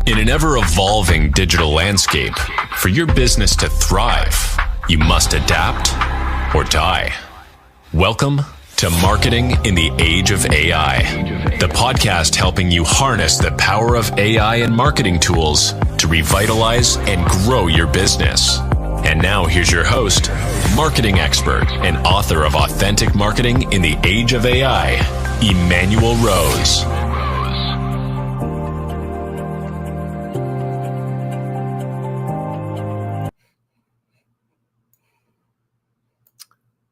In an ever-evolving digital landscape, for your business to thrive, you must adapt or die. Welcome to Marketing in the Age of AI, the podcast helping you harness the power of AI and marketing tools to revitalize and grow your business. And now here's your host, marketing expert and author of Authentic Marketing in the Age of AI, Emmanuel Rose.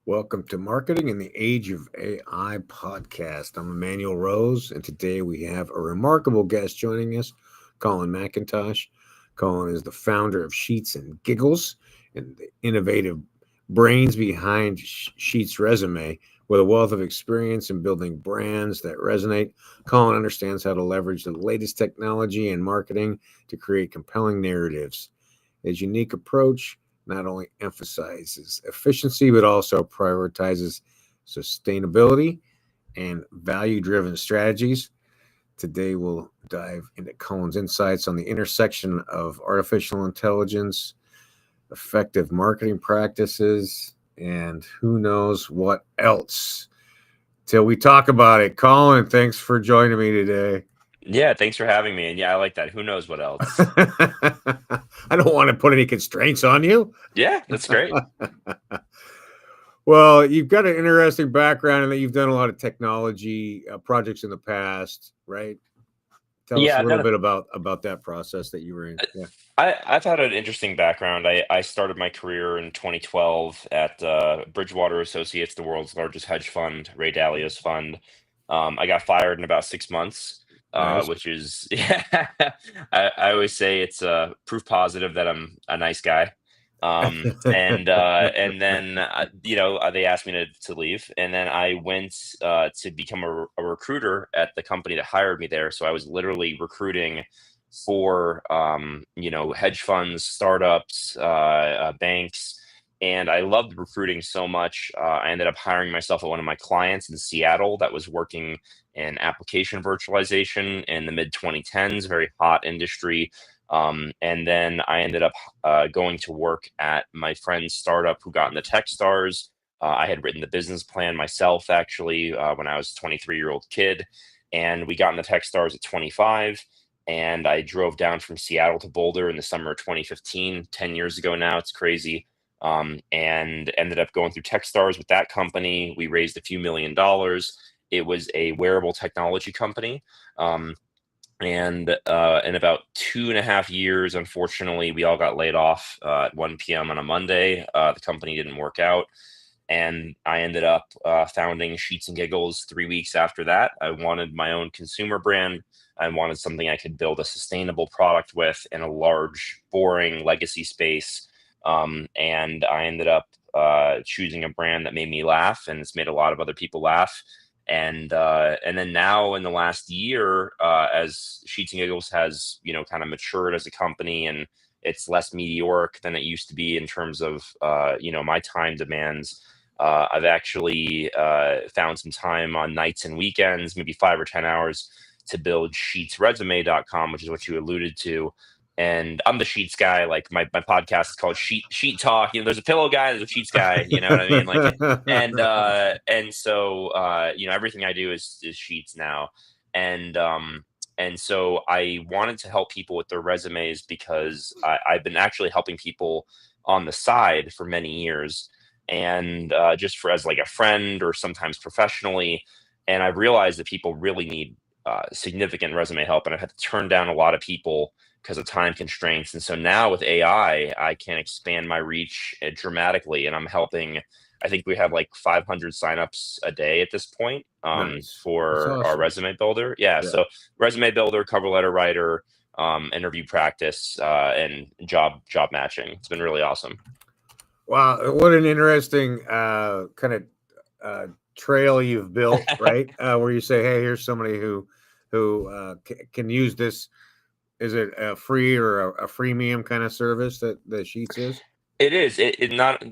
Welcome to Marketing in the Age of AI podcast. I'm Emmanuel Rose, and today we have a remarkable guest joining us, Colin McIntosh. Colin is the founder of Sheets and Giggles and the innovative brains behind Sheets Resume. With a wealth of experience in building brands that resonate, Colin understands how to leverage the latest technology and marketing to create compelling narratives. His unique approach not only emphasizes efficiency, but also prioritizes sustainability and value-driven strategies. Today, we'll dive into Colin's insights on the intersection of artificial intelligence, effective marketing practices, and who knows what else. Till we talk about it, Colin, thanks for joining me today. Yeah, thanks for having me. And yeah, I like that. Who knows what else? I don't want to put any constraints on you. Yeah, that's great. Well, you've got an interesting background in that you've done a lot of technology projects in the past, right? Tell us a little bit about that process that you were in. Yeah. I've had an interesting background. I started my career in 2012 at Bridgewater Associates, the world's largest hedge fund, Ray Dalio's fund. I got fired in about 6 months. Nice. Which is, yeah, I always say it's proof positive that I'm a nice guy. And then they asked me to leave, and then I went to become a recruiter at the company that hired me there. So I was literally recruiting for hedge funds, startups, banks. And I loved recruiting so much. I ended up hiring myself at one of my clients in Seattle that was working in application virtualization in the mid 2010s, very hot industry. And then I ended up going to work at my friend's startup who got into Techstars. I had written the business plan myself, actually, when I was a 23-year-old kid. And we got into Techstars at 25. And I drove down from Seattle to Boulder in the summer of 2015, 10 years ago now. It's crazy. And ended up going through Techstars with that company. We raised a few $1 million. It was a wearable technology company. And in about 2.5 years, unfortunately, we all got laid off at 1 p.m. on a Monday. The company didn't work out. And I ended up founding Sheets and Giggles 3 weeks after that. I wanted my own consumer brand. I wanted something I could build a sustainable product with in a large, boring legacy space. And I ended up choosing a brand that made me laugh, and it's made a lot of other people laugh. And then now in the last year, as Sheets and Giggles has, kind of matured as a company, and it's less meteoric than it used to be in terms of, my time demands. I've actually found some time on nights and weekends, maybe 5 or 10 hours, to build sheetsresume.com, which is what you alluded to. And I'm the Sheets guy. Like my podcast is called Sheet Talk. There's a pillow guy, there's a Sheets guy. You know what I mean? And so everything I do is Sheets now. And so I wanted to help people with their resumes because I've been actually helping people on the side for many years, and just as like a friend or sometimes professionally. And I realized that people really need significant resume help, and I've had to turn down a lot of people because of time constraints. And so now with AI, I can expand my reach dramatically, and I'm helping. I think we have like 500 signups a day at this point Nice. for That's our awesome. resume builder. Yeah, so resume builder, cover letter writer, interview practice, and job matching. It's been really awesome. Wow, what an interesting kind of trail you've built, right? Where you say, "Hey, here's somebody who can use this." Is it a free or a freemium kind of service that the Sheets is? It is. Not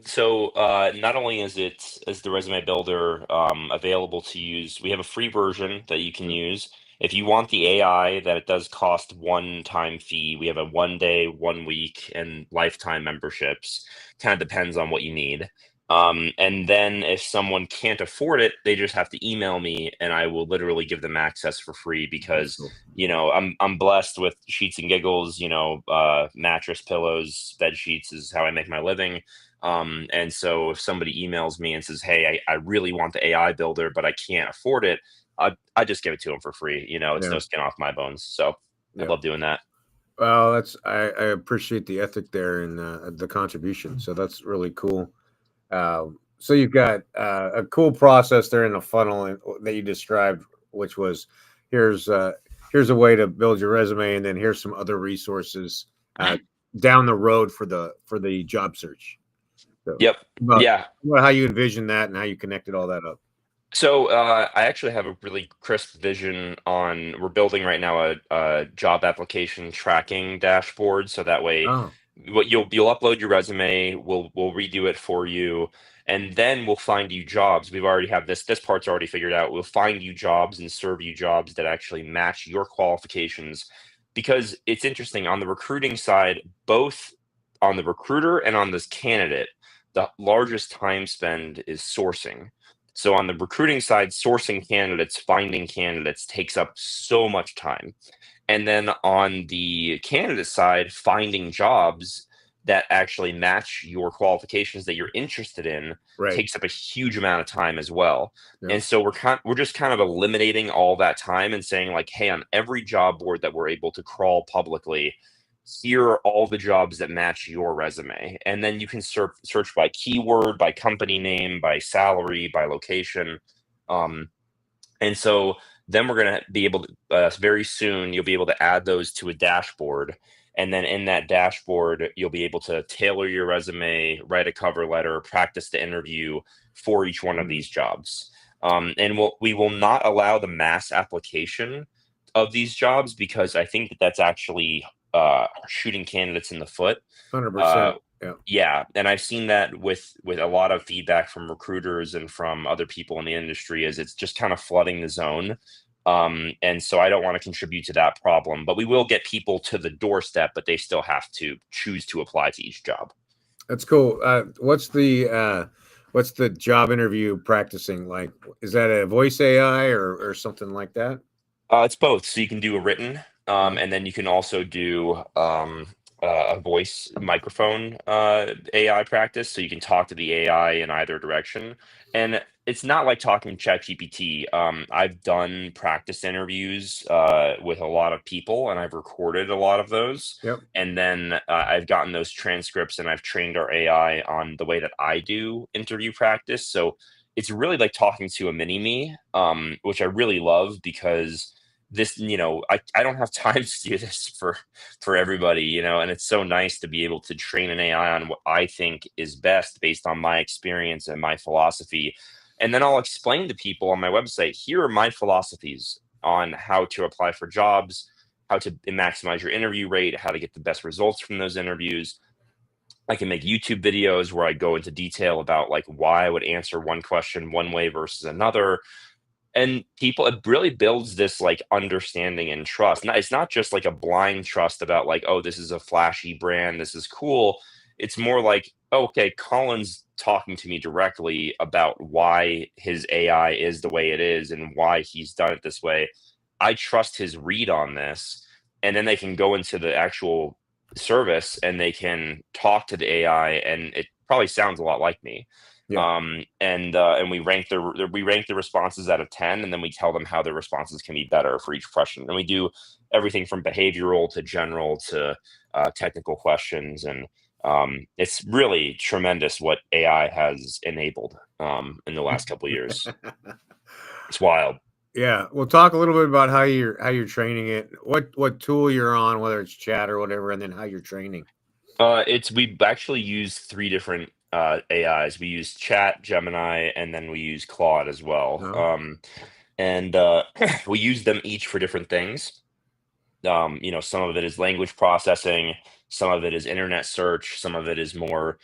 only is the resume builder available to use, we have a free version that you can use, If you want the AI, that it does cost one-time fee. We have a 1 day, 1 week, and lifetime memberships. Kind of depends on what you need. And then if someone can't afford it, they just have to email me, and I will literally give them access for free That's because cool. I'm blessed with sheets and giggles. Mattress, pillows, bed sheets is how I make my living. And so if somebody emails me and says, "Hey, I really want the AI builder, but I can't afford it," I just give it to them for free. It's Yeah. no skin off my bones. So I Yeah. love doing that. Well, I appreciate the ethic there and the contribution. So that's really cool. So you've got a cool process there in the funnel that you described, which was here's uh, here's a way to build your resume, and then here's some other resources down the road for the job search. So Yep. about, Yeah. about how you envision that and how you connected all that up. So I actually have a really crisp vision on. We're building right now a job application tracking dashboard, so that way, Oh, what you'll upload your resume, we'll redo it for you, and then we'll find you jobs. We've already have this part's already figured out. We'll find you jobs and serve you jobs that actually match your qualifications, because it's interesting on the recruiting side, both on the recruiter and on this candidate, the largest time spend is sourcing. So on the recruiting side, sourcing candidates, finding candidates takes up so much time. And then on the candidate side, finding jobs that actually match your qualifications that you're interested in right. takes up a huge amount of time as well. Yeah. And so we're just kind of eliminating all that time and saying like, hey, on every job board that we're able to crawl publicly, here are all the jobs that match your resume. And then you can search by keyword, by company name, by salary, by location. Um, and so then we're going to be able to, very soon, you'll be able to add those to a dashboard. And then in that dashboard, you'll be able to tailor your resume, write a cover letter, practice the interview for each one of Mm, these jobs. And we will not allow the mass application of these jobs because I think that that's actually shooting candidates in the foot. Uh, 100%. Yeah. yeah, and I've seen that with a lot of feedback from recruiters and from other people in the industry is it's just kind of flooding the zone. And so I don't want to contribute to that problem, but we will get people to the doorstep, but they still have to choose to apply to each job. That's cool. What's the job interview practicing like? Is that a voice AI or something like that? It's both. So you can do a written, Yeah. and then you can also do a voice microphone AI practice. So you can talk to the AI in either direction. And it's not like talking to ChatGPT. I've done practice interviews with a lot of people, and I've recorded a lot of those. Yep. And then I've gotten those transcripts, and I've trained our AI on the way that I do interview practice. So it's really like talking to a mini me, which I really love because I don't have time to do this for everybody, and it's so nice to be able to train an AI on what I think is best based on my experience and my philosophy. And then I'll explain to people on my website, here are my philosophies on how to apply for jobs, how to maximize your interview rate, how to get the best results from those interviews. I can make YouTube videos where I go into detail about like why I would answer one question one way versus another. And people, it really builds this like understanding and trust. It's not just like a blind trust about like, oh, this is a flashy brand, this is cool. It's more like, oh, okay, Colin's talking to me directly about why his AI is the way it is and why he's done it this way. I trust his read on this. And then they can go into the actual service and they can talk to the AI, and it probably sounds a lot like me. Yeah. And we rank the responses out of 10, and then we tell them how their responses can be better for each question. And we do everything from behavioral to general to technical questions, and it's really tremendous what AI has enabled in the last couple of years. It's wild. Yeah. We'll talk a little bit about how you're training it, what tool you're on, whether it's chat or whatever, and then how you're training. We actually use three different AIs. We use Chat, Gemini, and then we use Claude as well. No. And we use them each for different things. Some of it is language processing, some of it is internet search, some of it is more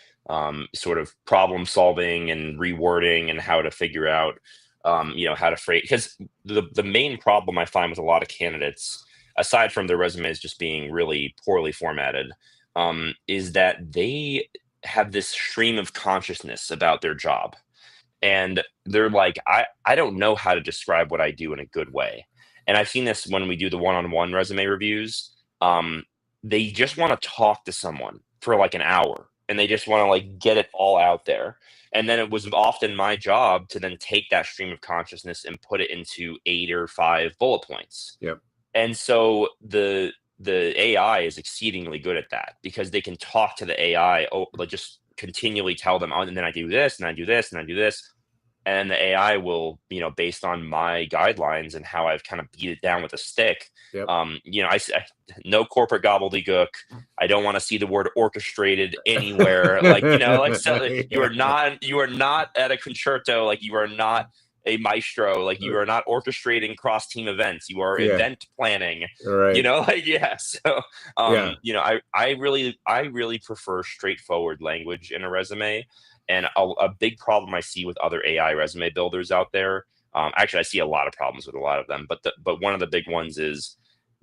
sort of problem solving and rewording and how to figure out how to phrase, because the main problem I find with a lot of candidates, aside from their resumes just being really poorly formatted, is that they have this stream of consciousness about their job. And they're like, I don't know how to describe what I do in a good way. And I've seen this when we do the one-on-one resume reviews. They just want to talk to someone for like an hour and they just want to like get it all out there. And then it was often my job to then take that stream of consciousness and put it into 8 or 5 bullet points. Yep. And so the AI is exceedingly good at that because they can talk to the AI, like just continually tell them, oh, and then I do this and I do this and I do this. And the AI will, based on my guidelines and how I've kind of beat it down with a stick, Yep. No corporate gobbledygook. I don't want to see the word orchestrated anywhere. So you are not at a concerto. Like you are not a maestro. Like you are not orchestrating cross team events. You are event planning. Right. So, I really prefer straightforward language in a resume. And a big problem I see with other AI resume builders out there, actually, I see a lot of problems with a lot of them, but one of the big ones is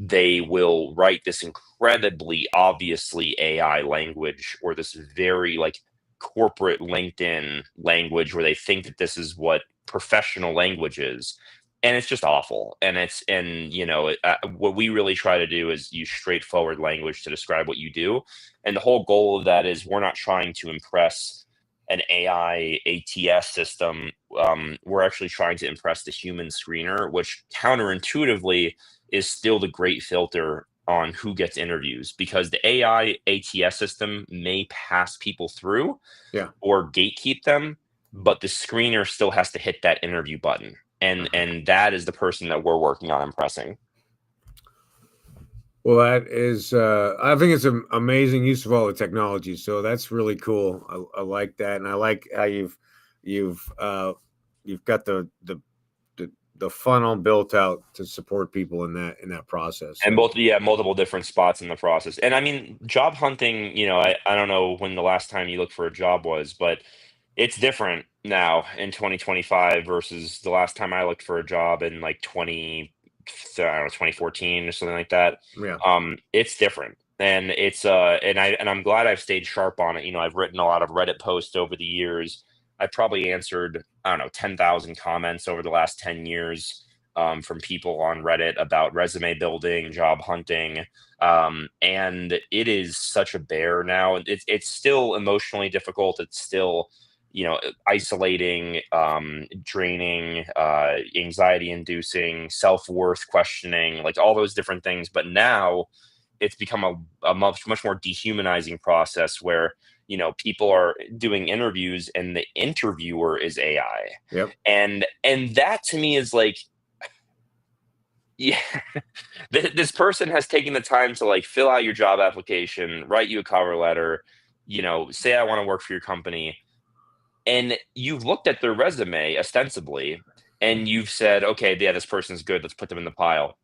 they will write this incredibly obviously AI language or this very like corporate LinkedIn language where they think that this is what professional language is. And it's just awful. What we really try to do is use straightforward language to describe what you do. And the whole goal of that is we're not trying to impress an AI ATS system. We're actually trying to impress the human screener, which counterintuitively is still the great filter on who gets interviews because the AI ATS system may pass people through or gatekeep them, but the screener still has to hit that interview button. And that is the person that we're working on impressing. Well, that is, I think it's an amazing use of all the technology. So that's really cool. I like that, and I like how you've got the funnel built out to support people in that process. And multiple different spots in the process. And I mean, job hunting. I don't know when the last time you looked for a job was, but it's different now in 2025 versus the last time I looked for a job in like 2014 or something like that. Yeah. It's different. And I'm glad I've stayed sharp on it. I've written a lot of Reddit posts over the years. I've probably answered, 10,000 comments over the last 10 years from people on Reddit about resume building, job hunting. And it is such a bear now. It's still emotionally difficult. It's still, isolating, draining, anxiety inducing, self-worth questioning, like all those different things. But now it's become a much more dehumanizing process where, people are doing interviews and the interviewer is AI. Yep. And that to me is like, yeah, this person has taken the time to like fill out your job application, write you a cover letter, say, I want to work for your company. And you've looked at their resume ostensibly, and you've said, okay, yeah, this person's good. Let's put them in the pile.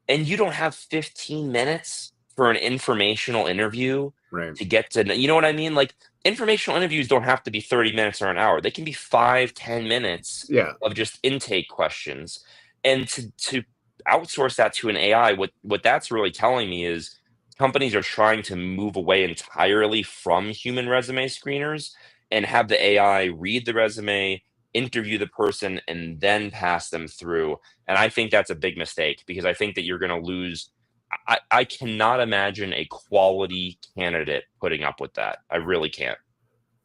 And you don't have 15 minutes for an informational interview to get to know, you know what I mean? Like informational interviews don't have to be 30 minutes or an hour. They can be 5-10 minutes of just intake questions. And to outsource that to an AI, what that's really telling me is companies are trying to move away entirely from human resume screeners and have the AI read the resume, interview the person, and then pass them through. And I think that's a big mistake because I think that you're going to lose. I cannot imagine a quality candidate putting up with that. I really can't.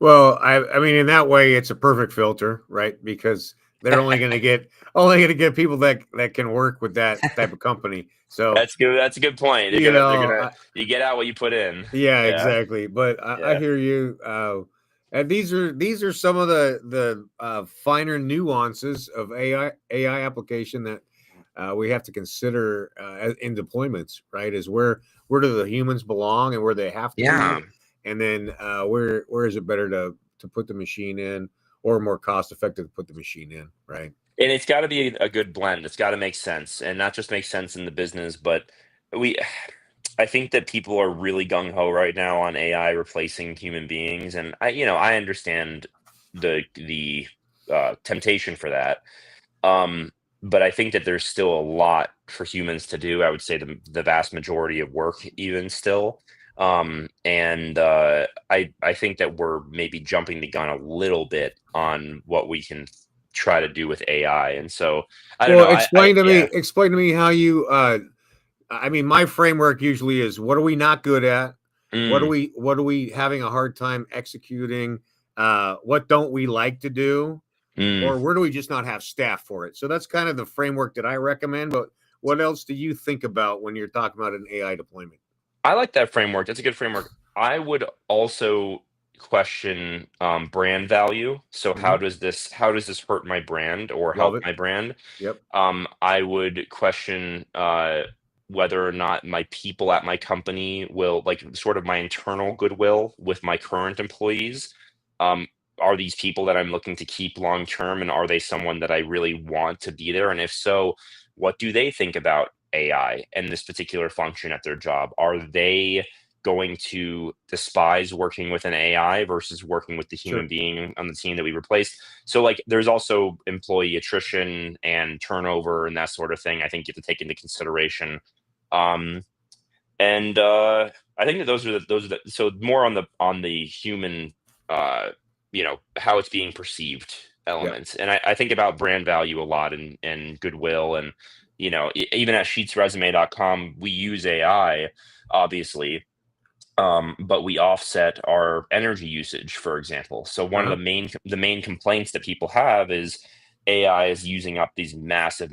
Well, I mean, in that way, it's a perfect filter, right? Because they're only going to get people that can work with that type of company. So that's good. That's a good point. You get out what you put in. Yeah, exactly. But I hear you. And these are some of the finer nuances of AI application that we have to consider in deployments, right? Is where do the humans belong and where they have to be, and then where is it better to put the machine in, or more cost effective to put the machine in, right? And it's got to be a good blend. It's got to make sense, and not just make sense in the business, but I think that people are really gung ho right now on AI replacing human beings, and I understand the temptation for that. But I think that there's still a lot for humans to do. I would say the vast majority of work even still. And I think that we're maybe jumping the gun a little bit on what we can try to do with AI. And so I don't Well, know. Yeah. explain to me how you I mean, my framework usually is what are we not good at? Mm, What are we having a hard time executing? What don't we like to do? mm. Or where do we just not have staff for it? So that's kind of the framework that I recommend. But what else do you think about when you're talking about an AI deployment? I like that framework. That's a good framework. I would also question brand value. So Mhm. how does this hurt my brand or Love help it. my brand? Yep. I would question whether or not my people at my company will like sort of my internal goodwill with my current employees. Um, are these people that I'm looking to keep long term, and are they someone that I really want to be there? And if so, what do they think about AI and this particular function at their job? Are they going to despise working with an AI versus working with the human Sure. being on the team that we replaced? So like there's also employee attrition and turnover and that sort of thing. I think you have to take into consideration. Um, and I think that so more on the human, uh, how it's being perceived Yeah. elements. And I think about brand value a lot and goodwill. And even at sheetsresume.com we use AI, obviously, but we offset our energy usage, for example. So one of Uh-huh. the main complaints that people have is AI is using up these massive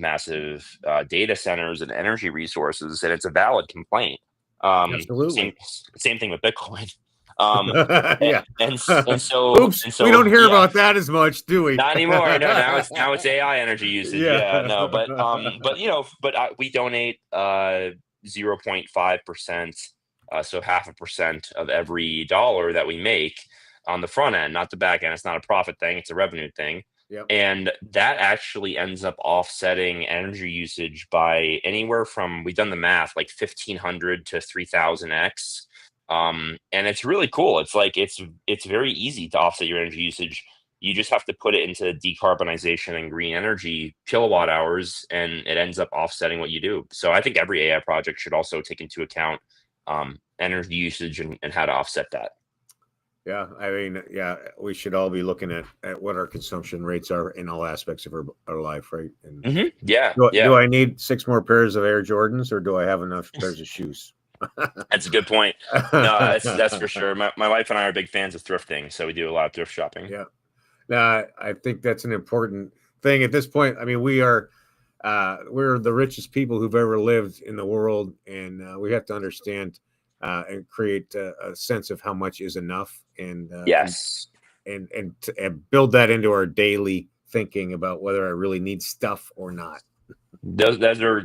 data centers and energy resources, and it's a valid complaint. Same Absolutely. same thing with Bitcoin. Um, Yeah. Oops, and we don't so hear yeah, about that as much, do we? not anymore. No, now it's AI energy usage. Yeah. Yeah, no, but we donate 0.5%, so 0.5% of every dollar that we make on the front end, not the back end. It's not a profit thing; it's a revenue thing, Yep. and that actually ends up offsetting energy usage by anywhere from, we've done the math, like 1,500 to 3,000x. And it's really cool. It's like it's very easy to offset your energy usage. You just have to put it into decarbonization and green energy kilowatt hours, and it ends up offsetting what you do. So I think every AI project should also take into account energy usage and how to offset that. Yeah, I mean, yeah, we should all be looking at what our consumption rates are in all aspects of our life, right? And Yeah, do yeah, I need 6 more pairs of Air Jordans, or do I have enough pairs of shoes? that's a good point. No, that's for sure. My wife and I are big fans of thrifting, so we do a lot of thrift shopping. Yeah. Now, I think that's an important thing at this point. I mean, we're the richest people who've ever lived in the world, and we have to understand and create a sense of how much is enough, Yes. and build that into our daily thinking about whether I really need stuff or not. Those are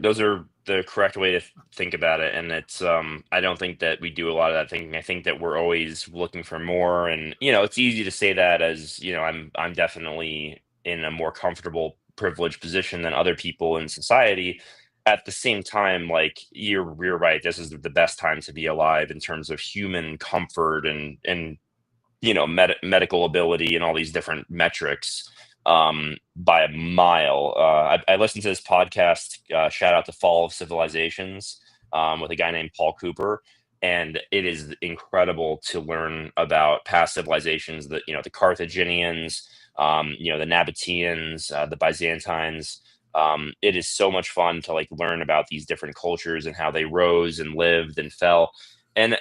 the correct way to think about it, and it's I don't think that we do a lot of that thinking. I think that we're always looking for more, and it's easy to say that, as I'm definitely in a more comfortable, privileged position than other people in society. At the same time, like you're right, this is the best time to be alive in terms of human comfort and medical ability and all these different metrics, by a mile. I listened to this podcast, shout out to Fall of Civilizations, with a guy named Paul Cooper. And it is incredible to learn about past civilizations, the Carthaginians, the Nabateans, the Byzantines. It is so much fun to like learn about these different cultures and how they rose and lived and fell. And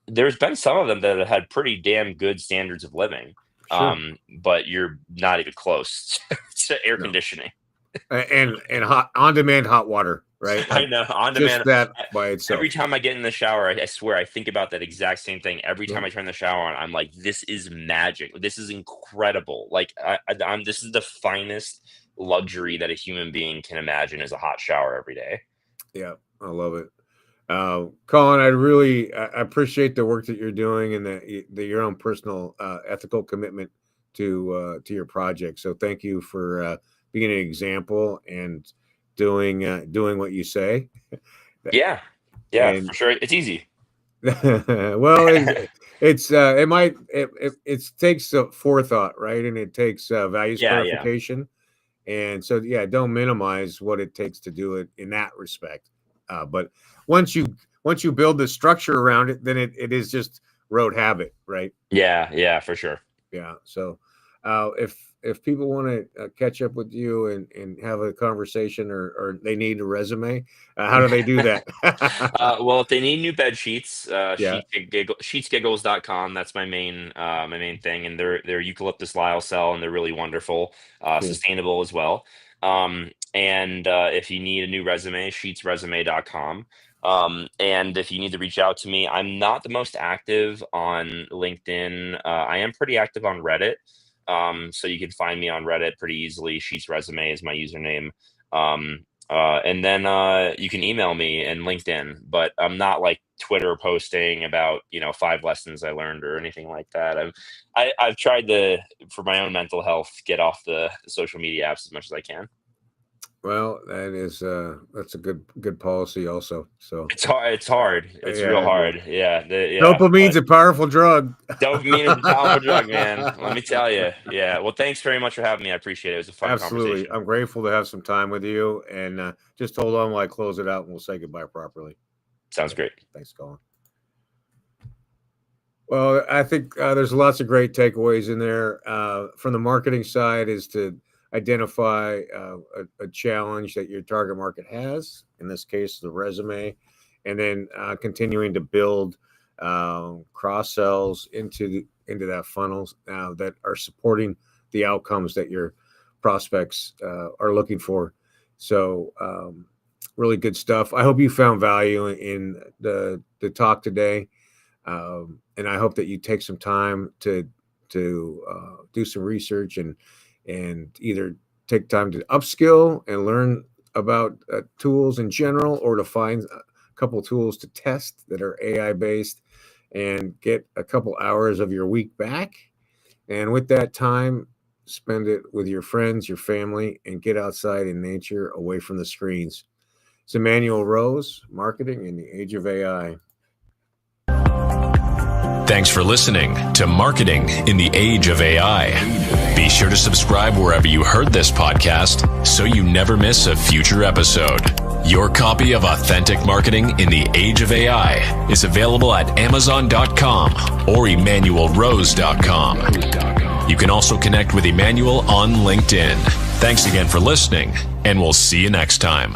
there's been some of them that have had pretty damn good standards of living, Sure. but you're not even close to air No. conditioning. And hot on demand hot water, right? I Like know, on just demand. that by Every itself. time I get in the shower, I swear I think about that exact same thing. Every time Yep. I turn the shower on, I'm like, this is magic. This is incredible. Like, I'm this is the finest luxury that a human being can imagine, is a hot shower every day. Yeah, I love it. Colin, I appreciate the work that you're doing and your own personal ethical commitment to your project. So thank you for being an example and doing what you say. Yeah, yeah, And for sure. It's easy. well, it takes forethought, right? And it takes value Yeah, yeah. clarification. And so, yeah, don't minimize what it takes to do it in that respect. But once you build the structure around it, then it is just road habit, right? Yeah, for sure. Yeah. So if people want to catch up with you and have a conversation, or they need a resume, how do they do that? Well, if they need new bed sheets, Yeah. sheetsgiggles.com. That's my main thing, and they're eucalyptus lyocell, and they're really wonderful, Cool. sustainable as well. And if you need a new resume, sheetsresume.com. And if you need to reach out to me, I'm not the most active on LinkedIn. I am pretty active on Reddit. So you can find me on Reddit pretty easily. Sheets Resume is my username. And then you can email me and LinkedIn, but I'm not like Twitter posting about 5 lessons I learned or anything like that. I've tried to, for my own mental health, get off the social media apps as much as I can. Well, that's a good policy also. So It's hard. It's yeah, real hard. Yeah. Dopamine's a powerful drug. Dopamine is a powerful drug, man. Let me tell you. Yeah. Well, thanks very much for having me. I appreciate it. It was a fun Absolutely. conversation. I'm grateful to have some time with you, and just hold on while I close it out and we'll say goodbye properly. Sounds great. Thanks, Colin. Well, I think there's lots of great takeaways in there. From the marketing side is to identify a challenge that your target market has, in this case, the resume, and then continuing to build cross sells into that funnel that are supporting the outcomes that your prospects are looking for. So really good stuff. I hope you found value in the talk today. And I hope that you take some time to do some research and either take time to upskill and learn about tools in general, or to find a couple tools to test that are AI based, and get a couple hours of your week back. And with that time, spend it with your friends, your family, and get outside in nature, away from the screens. It's Emmanuel Rose, Marketing in the Age of AI. Thanks for listening to Marketing in the Age of AI. Be sure to subscribe wherever you heard this podcast so you never miss a future episode. Your copy of Authentic Marketing in the Age of AI is available at Amazon.com or EmmanuelRose.com. You can also connect with Emmanuel on LinkedIn. Thanks again for listening, and we'll see you next time.